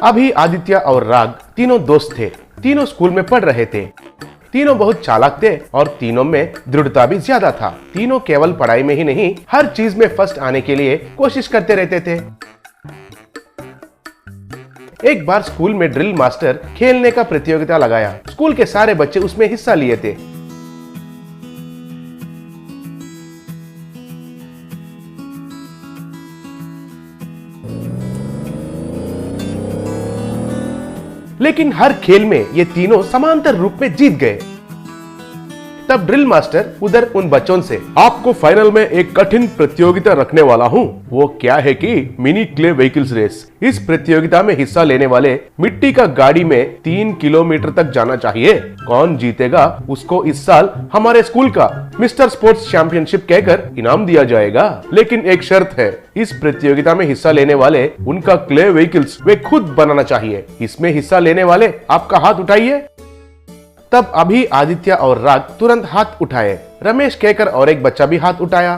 अभी आदित्य और राग तीनों दोस्त थे। तीनों स्कूल में पढ़ रहे थे। तीनों बहुत चालाक थे और तीनों में दृढ़ता भी ज्यादा था। तीनों केवल पढ़ाई में ही नहीं, हर चीज में फर्स्ट आने के लिए कोशिश करते रहते थे। एक बार स्कूल में ड्रिल मास्टर खेलने का प्रतियोगिता लगाया। स्कूल के सारे बच्चे उसमें हिस्सा लिए थे। लेकिन हर खेल में ये तीनों समांतर रूप में जीत गए। तब ड्रिल मास्टर उधर उन बच्चों से, आपको फाइनल में एक कठिन प्रतियोगिता रखने वाला हूँ। वो क्या है कि मिनी क्ले व्हीकल्स रेस। इस प्रतियोगिता में हिस्सा लेने वाले मिट्टी का गाड़ी में 3 किलोमीटर तक जाना चाहिए। कौन जीतेगा उसको इस साल हमारे स्कूल का मिस्टर स्पोर्ट्स चैंपियनशिप कहकर इनाम दिया जाएगा। लेकिन एक शर्त है, इस प्रतियोगिता में हिस्सा लेने वाले उनका क्ले व्हीकल्स वे खुद बनाना चाहिए। इसमें हिस्सा लेने वाले आपका हाथ उठाइए। तब अभी आदित्य और राग तुरंत हाथ उठाए। रमेश कहकर और एक बच्चा भी हाथ उठाया।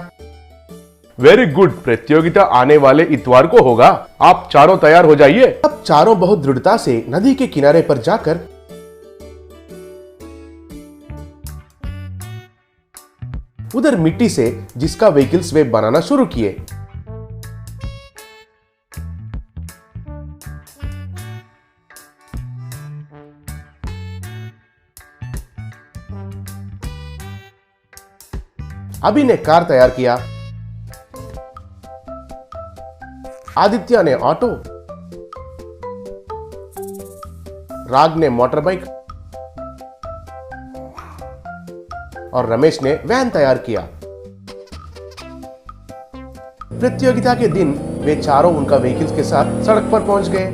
वेरी गुड, प्रतियोगिता आने वाले इतवार को होगा। आप चारों तैयार हो जाइए। अब चारों बहुत दृढ़ता से नदी के किनारे पर जाकर उधर मिट्टी से जिसका व्हीकल्स वे बनाना शुरू किए। अभी ने कार तैयार किया, आदित्य ने ऑटो, राग ने मोटर बाइक और रमेश ने वैन तैयार किया। प्रतियोगिता के दिन वे चारों उनका व्हीकल्स के साथ सड़क पर पहुंच गए।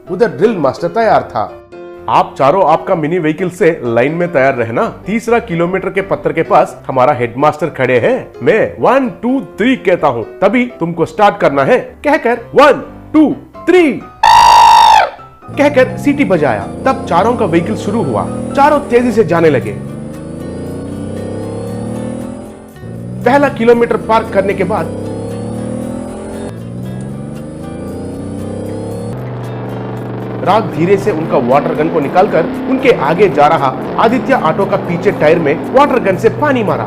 उधर ड्रिल मास्टर तैयार था। आप चारों आपका मिनी व्हीकल से लाइन में तैयार रहना। 3 किलोमीटर के पत्थर के पास हमारा हेडमास्टर खड़े हैं। मैं 1 2 3 कहता हूँ, तभी तुमको स्टार्ट करना है। कहकर 1 2 3 कहकर सीटी बजाया। तब चारों का व्हीकल शुरू हुआ। चारों तेजी से जाने लगे। पहला किलोमीटर पार करने के बाद राग धीरे से उनका वाटर गन को निकालकर उनके आगे जा रहा आदित्य ऑटो का पीछे टायर में वाटर गन से पानी मारा।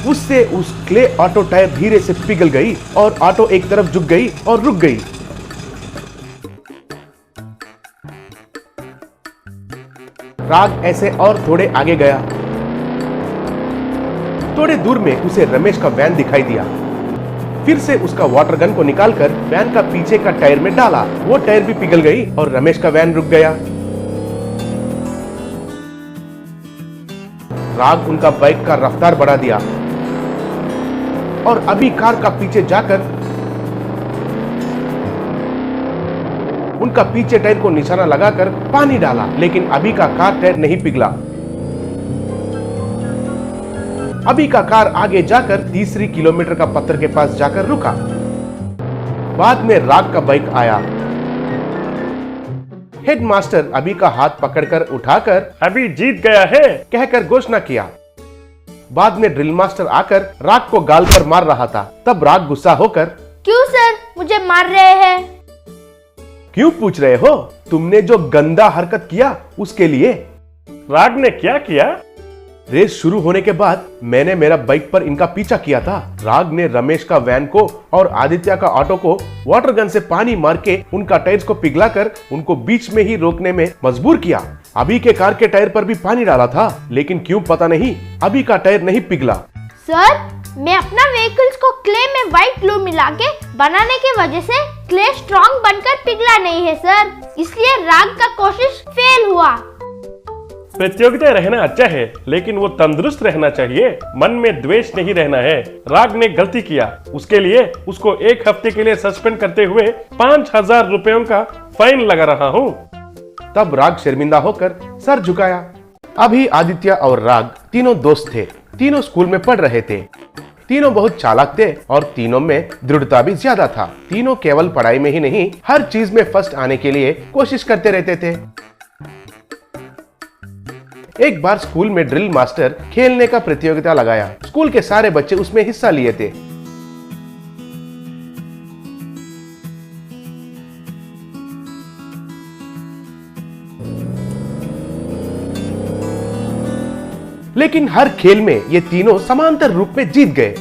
उससे उस क्ले ऑटो टायर धीरे से पिघल गई और ऑटो एक तरफ झुक गई और रुक गई। राग ऐसे और थोड़े आगे गया। थोड़े दूर में उसे रमेश का वैन दिखाई दिया। फिर से उसका वाटर गन को निकालकर वैन का पीछे का टायर में डाला। वो टायर भी पिघल गई और रमेश का वैन रुक गया। राग उनका बाइक का रफ्तार बढ़ा दिया और अभी कार का पीछे जाकर उनका पीछे टायर को निशाना लगाकर पानी डाला। लेकिन अभी का कार टायर नहीं पिघला। अभी का कार आगे जाकर 3 किलोमीटर का पत्थर के पास जाकर रुका। बाद में राग का बाइक आया। हेडमास्टर अभी का हाथ पकड़कर उठाकर अभी जीत गया है कहकर घोषणा किया। बाद में ड्रिल मास्टर आकर राग को गाल पर मार रहा था। तब राग गुस्सा होकर, क्यों सर मुझे मार रहे हैं? क्यों पूछ रहे हो? तुमने जो गंदा हरकत किया उसके लिए। राग ने क्या किया? रेस शुरू होने के बाद मैंने मेरा बाइक पर इनका पीछा किया था। राग ने रमेश का वैन को और आदित्य का ऑटो को वाटर गन से पानी मार के उनका टायर्स को पिघलाकर उनको बीच में ही रोकने में मजबूर किया। अभी के कार के टायर पर भी पानी डाला था, लेकिन क्यों पता नहीं अभी का टायर नहीं पिघला। सर, मैं अपना व्हीकल्स को क्ले में व्हाइट ग्लू मिला के बनाने की वजह से क्ले स्ट्रॉन्ग बनकर पिघला नहीं है सर, इसलिए राग का कोशिश फेल हुआ। प्रतियोगिता रहना अच्छा है, लेकिन वो तंदुरुस्त रहना चाहिए। मन में द्वेष नहीं रहना है। राग ने गलती किया, उसके लिए उसको 1 हफ्ते के लिए सस्पेंड करते हुए 5000 रुपयों का फाइन लगा रहा हूँ। तब राग शर्मिंदा होकर सर झुकाया। अभी आदित्य और राग तीनों दोस्त थे। तीनों स्कूल में पढ़ रहे थे। तीनों बहुत चालाक थे और तीनों में दृढ़ता भी ज्यादा था। तीनों केवल पढ़ाई में ही नहीं, हर चीज में फर्स्ट आने के लिए कोशिश करते रहते थे। एक बार स्कूल में ड्रिल मास्टर खेलने का प्रतियोगिता लगाया। स्कूल के सारे बच्चे उसमें हिस्सा लिए थे। लेकिन हर खेल में ये तीनों समांतर रूप में जीत गए।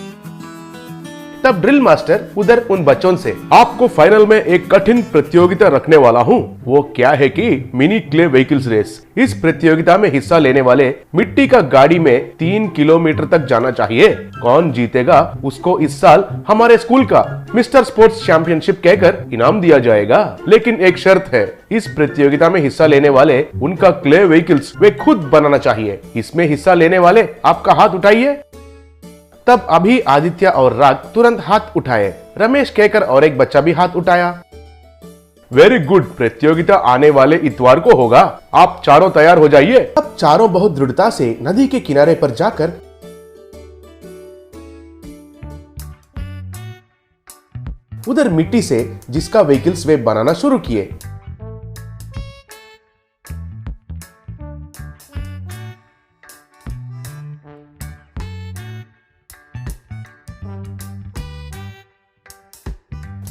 तब ड्रिल मास्टर उधर उन बच्चों से, आपको फाइनल में एक कठिन प्रतियोगिता रखने वाला हूँ। वो क्या है कि मिनी क्ले व्हीकल्स रेस। इस प्रतियोगिता में हिस्सा लेने वाले मिट्टी का गाड़ी में 3 किलोमीटर तक जाना चाहिए। कौन जीतेगा उसको इस साल हमारे स्कूल का मिस्टर स्पोर्ट्स चैंपियनशिप कहकर इनाम दिया जाएगा। लेकिन एक शर्त है, इस प्रतियोगिता में हिस्सा लेने वाले उनका क्ले व्हीकल्स वे खुद बनाना चाहिए। इसमें हिस्सा लेने वाले आपका हाथ उठाइए। तब अभी आदित्य और राग तुरंत हाथ उठाए। रमेश कहकर और एक बच्चा भी हाथ उठाया। वेरी गुड, प्रतियोगिता आने वाले इतवार को होगा। आप चारों तैयार हो जाइए। अब चारों बहुत दृढ़ता से नदी के किनारे पर जाकर उधर मिट्टी से जिसका व्हीकल्स वे बनाना शुरू किए।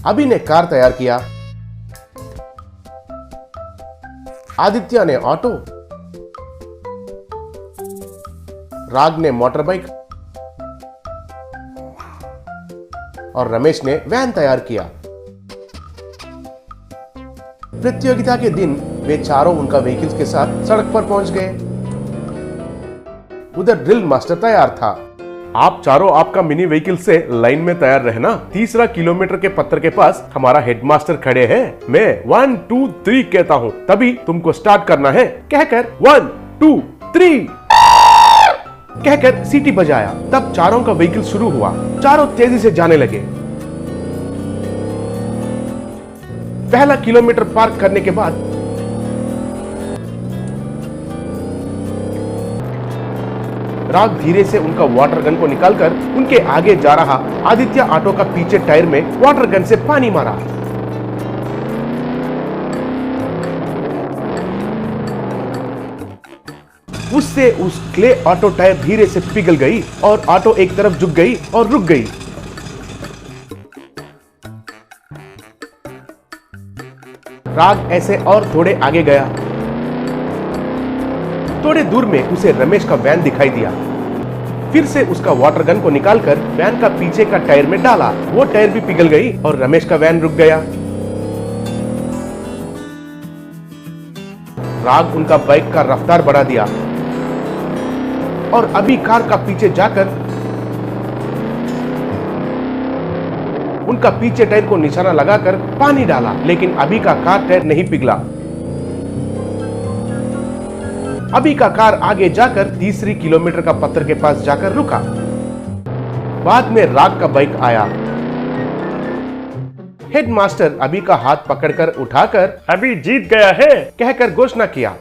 अभी ने कार तैयार किया, आदित्य ने ऑटो, राग ने मोटर बाइक और रमेश ने वैन तैयार किया। प्रतियोगिता के दिन वे चारों उनका व्हीकल्स के साथ सड़क पर पहुंच गए। उधर ड्रिल मास्टर तैयार था। आप चारों आपका मिनी व्हीकल से लाइन में तैयार रहना। 3 किलोमीटर के पत्थर के पास हमारा हेडमास्टर खड़े हैं। मैं 1 2 3 कहता हूँ, तभी तुमको स्टार्ट करना है। कहकर 1 2 3 कहकर सीटी बजाया। तब चारों का व्हीकल शुरू हुआ। चारों तेजी से जाने लगे। पहला किलोमीटर पार करने के बाद राग धीरे से उनका वाटर गन को निकालकर उनके आगे जा रहा आदित्य ऑटो का पीछे टायर में वाटर गन से पानी मारा। उससे उस क्ले ऑटो टायर धीरे से पिघल गई और ऑटो एक तरफ झुक गई और रुक गई। राग ऐसे और थोड़े आगे गया। थोड़े दूर में उसे रमेश का वैन दिखाई दिया। फिर से उसका वाटर गन को निकालकर वैन का पीछे का टायर में डाला। वो टायर भी पिघल गई और रमेश का वैन रुक गया। राग उनका बाइक का रफ्तार बढ़ा दिया और अभी कार का पीछे जाकर उनका पीछे टायर को निशाना लगाकर पानी डाला। लेकिन अभी का कार टायर नहीं पिघला। अभी का कार आगे जाकर 3 किलोमीटर का पत्थर के पास जाकर रुका। बाद में राग का बाइक आया। हेडमास्टर अभी का हाथ पकड़कर उठाकर अभी जीत गया है कहकर घोषणा किया।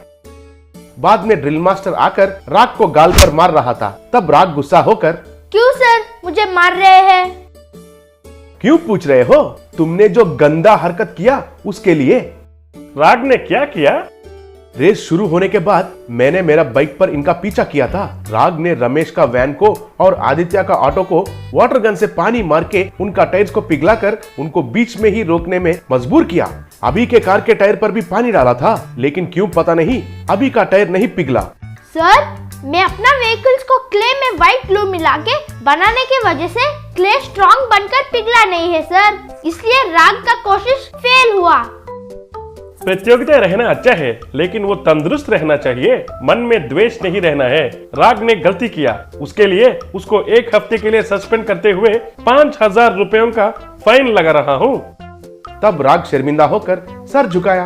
बाद में ड्रिल मास्टर आकर राग को गाल पर मार रहा था। तब राग गुस्सा होकर, क्यों सर मुझे मार रहे हैं? क्यों पूछ रहे हो? तुमने जो गंदा हरकत किया उसके लिए। राग ने क्या किया? रेस शुरू होने के बाद मैंने मेरा बाइक पर इनका पीछा किया था। राग ने रमेश का वैन को और आदित्य का ऑटो को वाटर गन से पानी मार के उनका टायर्स को पिघलाकर उनको बीच में ही रोकने में मजबूर किया। अभी के कार के टायर पर भी पानी डाला था, लेकिन क्यों पता नहीं अभी का टायर नहीं पिघला। सर, मैं अपना व्हीकल्स को क्ले में व्हाइट ग्लू मिला के बनाने की वजह से क्ले स्ट्रॉन्ग बनकर पिघला नहीं है सर, इसलिए राग का कोशिश फेल हुआ। प्रतियोगिता रहना अच्छा है, लेकिन वो तंदुरुस्त रहना चाहिए। मन में द्वेष नहीं रहना है। राग ने गलती किया, उसके लिए उसको 1 हफ्ते के लिए सस्पेंड करते हुए 5000 रुपयों का फाइन लगा रहा हूँ। तब राग शर्मिंदा होकर सर झुकाया।